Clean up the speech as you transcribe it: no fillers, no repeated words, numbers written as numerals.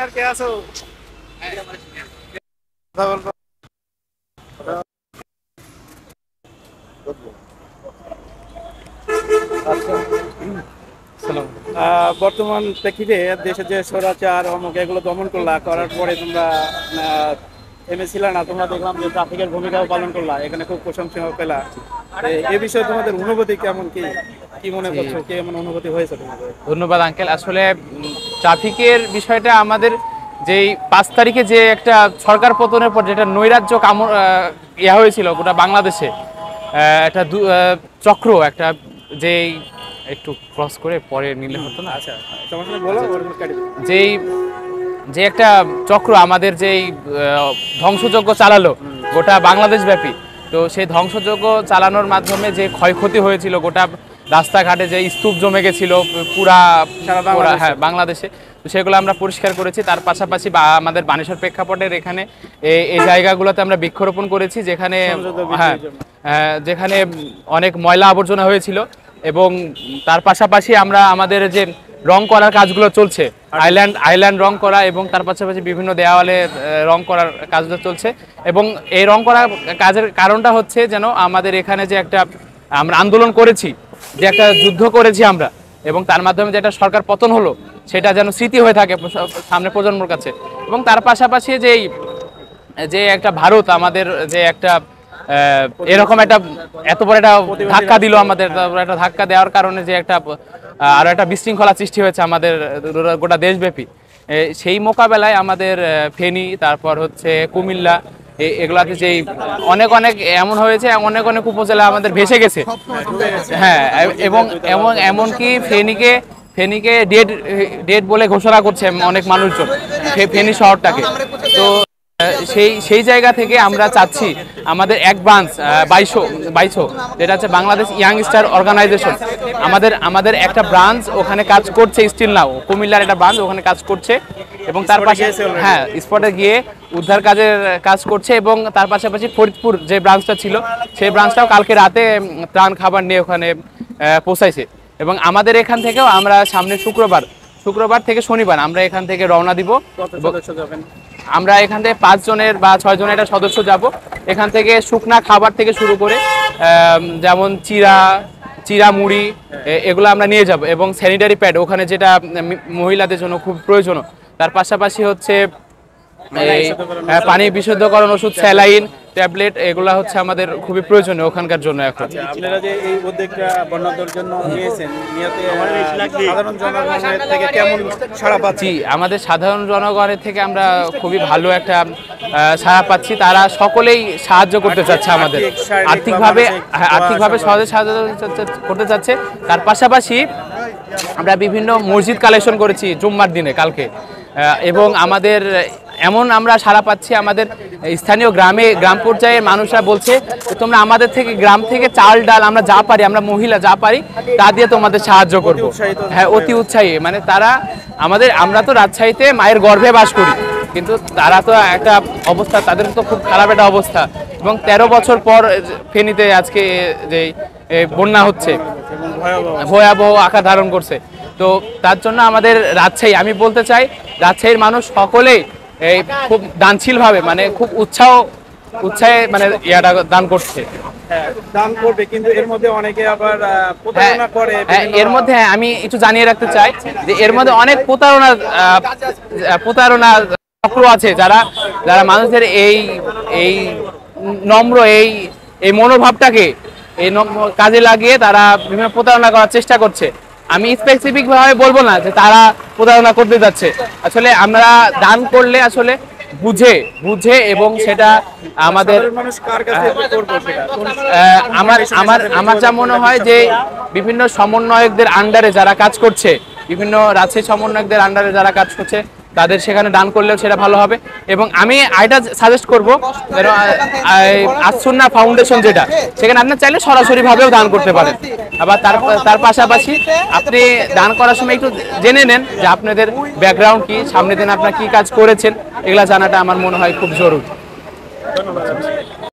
Senior কে আছো? কথা বলবো। বর্তমান প্রেক্ষিতে দেশে যে স্বৈরাচার অমুক এগুলো দমন করার পরে তোমরা থেমেছিল না, তোমরা দেখলাম যে ট্রাফিকের ভূমিকাও পালন করলা, এখানে খুব প্রশংসা পেলা। এ বিষয়ে তোমাদের অনুভূতি কেমন, কি কি মনে করছো, কেমন অনুভূতি হয়েছে তোমাদের? ধন্যবাদ আঙ্কেল। আসলে ট্রাফিকের বিষয়টা আমাদের যেই 5 তারিখে যে একটা সরকার পতনের পর যেটা নৈরাজ্য ইয়া হয়েছিল গোটা বাংলাদেশে, একটা চক্র একটা যেই একটু ক্রস করে পরে নিলে হতো না। আচ্ছা, বলো। যেই যে একটা চক্র আমাদের যেই ধ্বংসযজ্ঞ চালালো গোটা বাংলাদেশ ব্যাপী, তো সেই ধ্বংসযজ্ঞ চালানোর মাধ্যমে যে ক্ষয়ক্ষতি হয়েছিল, গোটা রাস্তাঘাটে যে স্তূপ জমে গেছিল পুরা হ্যাঁ বাংলাদেশে, তো সেগুলো আমরা পরিষ্কার করেছি। তার পাশাপাশি আমাদের বানেশ্বর প্রেক্ষাপটের এখানে এই জায়গাগুলোতে আমরা বৃক্ষরোপণ করেছি, যেখানে যেখানে অনেক ময়লা আবর্জনা হয়েছিল। এবং তার পাশাপাশি আমরা আমাদের যে রং করার কাজগুলো চলছে, আইল্যান্ড রং করা, এবং তার পাশাপাশি বিভিন্ন দেওয়ালে রং করার কাজগুলো চলছে। এবং এই রং করার কাজের কারণটা হচ্ছে যেন আমাদের এখানে যে একটা আমরা আন্দোলন করেছি, যে একটা যুদ্ধ করেছি আমরা, এবং তার মাধ্যমে যে একটা সরকার পতন হলো, সেটা যেন স্মৃতি হয়ে থাকে সামনে প্রজন্মের কাছে। এবং তার পাশাপাশি যে একটা ভারত আমাদের যে একটা এরকম একটা এত বড় একটা ধাক্কা দিল আমাদের, একটা ধাক্কা দেওয়ার কারণে যে একটা আরো একটা বিশৃঙ্খলা সৃষ্টি হয়েছে আমাদের গোটা দেশব্যাপী, সেই মোকাবেলায় আমাদের ফেনী, তারপর হচ্ছে কুমিল্লা, এগুলাতে যেই অনেক এমন হয়েছে, অনেক উপজেলা আমাদের ভেসে গেছে। হ্যাঁ, এবং এমনকি ফেনীকে ডেড বলে ঘোষণা করছে অনেক মানুষজন, ফেনী শহরটাকে। তো সেই জায়গা থেকে আমরা চাচ্ছি আমাদের এক ব্রাঞ্চ 2200 যেটা হচ্ছে বাংলাদেশ ইয়াংস্টার অর্গানাইজেশন, আমাদের একটা ব্রাঞ্চ ওখানে কাজ করছে স্টিল নাও, কুমিল্লার একটা ব্রাঞ্চ ওখানে কাজ করছে, এবং তার পাশে হ্যাঁ স্পটে গিয়ে উদ্ধার কাজের কাজ করছে। এবং তার পাশাপাশি ফরিদপুর যে ব্রাঞ্চটা ছিল, সেই ব্রাঞ্চটাও কালকে রাতে ত্রাণ খাবার নিয়ে ওখানে পৌঁছাইছে। এবং আমাদের এখান থেকেও আমরা সামনে শুক্রবার থেকে শনিবার আমরা এখান থেকে রওনা দিব। আমরা এখান থেকে 5 জনের বা 6 জনের একটা সদস্য যাব। এখান থেকে শুকনা খাবার থেকে শুরু করে যেমন চিরা মুড়ি এগুলো আমরা নিয়ে যাব, এবং স্যানিটারি প্যাড ওখানে যেটা মহিলাদের জন্য খুব প্রয়োজন। তার পাশাপাশি হচ্ছে পানি বিশুদ্ধকরণ ওষুধ, স্যালাইন, ট্যাবলেট, এগুলা হচ্ছে আমাদের খুবই প্রয়োজনীয় ওখানকার জন্য। এখন আপনারা যে এই উদ্যোগটা বন্যাদের জন্য নিয়েছেন, সাধারণ জনগণের থেকে কেমন সাড়া পাচ্ছি? আমাদের সাধারণ জনগণের থেকে আমরা খুবই ভালো একটা সাড়া পাচ্ছি। তারা সকলেই সাহায্য করতে চাচ্ছে আমাদের, আর্থিকভাবে সহজে সাহায্য করতে চাচ্ছে। তার পাশাপাশি আমরা বিভিন্ন মসজিদ কালেকশন করেছি জুম্মার দিনে কালকে, এবং আমাদের এমন আমরা সাড়া পাচ্ছি, আমাদের স্থানীয় গ্রাম পর্যায়ের মানুষরা বলছে তোমরা আমাদের থেকে গ্রাম থেকে চাল ডাল আমরা যা পারি, আমরা মহিলা যা পারি তা দিয়ে তোমাদের সাহায্য করবো। হ্যাঁ, অতি উৎসাহী। মানে তারা আমরা তো রাজশাহীতে মায়ের গর্ভে বাস করি, কিন্তু তারা তো একটা অবস্থা, তাদের তো খুব খারাপ একটা অবস্থা। এবং 13 বছর পর ফেনীতে আজকে যে বন্যা হচ্ছে, ভয়াবহ আকার ধারণ করছে। তো তার জন্য আমাদের রাজশাহী, আমি বলতে চাই রাজশাহীর মানুষ সকলেই এই খুব দানশীলভাবে, মানে খুব উৎসাহে মানে ইয়াটা দান করছে। দান করবে, কিন্তু এর মধ্যে অনেকে আবার প্রতারণা করে। এর মধ্যে আমি একটু জানিয়ে রাখতে চাই যে এর মধ্যে অনেক প্রতারণা চক্র আছে, যারা মানুষের এই নম্র এই মনোভাবটাকে এই কাজে লাগিয়ে তারা বিভিন্ন প্রতারণা করার চেষ্টা করছে। আমি স্পেসিফিক ভাবে বলবো না যে তারা প্রতারণা করতে যাচ্ছে। আসলে আমরা দান করলে আসলে বুঝে এবং সেটা আমাদের আমার যা মনে হয় যে বিভিন্ন সমন্বয়কদের আন্ডারে যারা কাজ করছে, বিভিন্ন রাজশাহী সমন্বয়কদের আন্ডারে যারা কাজ করছে, তাদের সেখানে দান করলেও সেটা ভালো হবে। এবং আমি এটা সাজেস্ট করবো আসুন্না ফাউন্ডেশন, যেটা সেখানে আপনি চাইলে সরাসরি ভাবেও দান করতে পারেন। আবার তার পাশাপাশি আপনি দান করার সময় একটু জেনে নেন যে আপনাদের ব্যাকগ্রাউন্ড কি, সামনের দিন আপনারা কি কাজ করেছেন, এগুলা জানাটা আমার মনে হয় খুব জরুরি। ধন্যবাদ।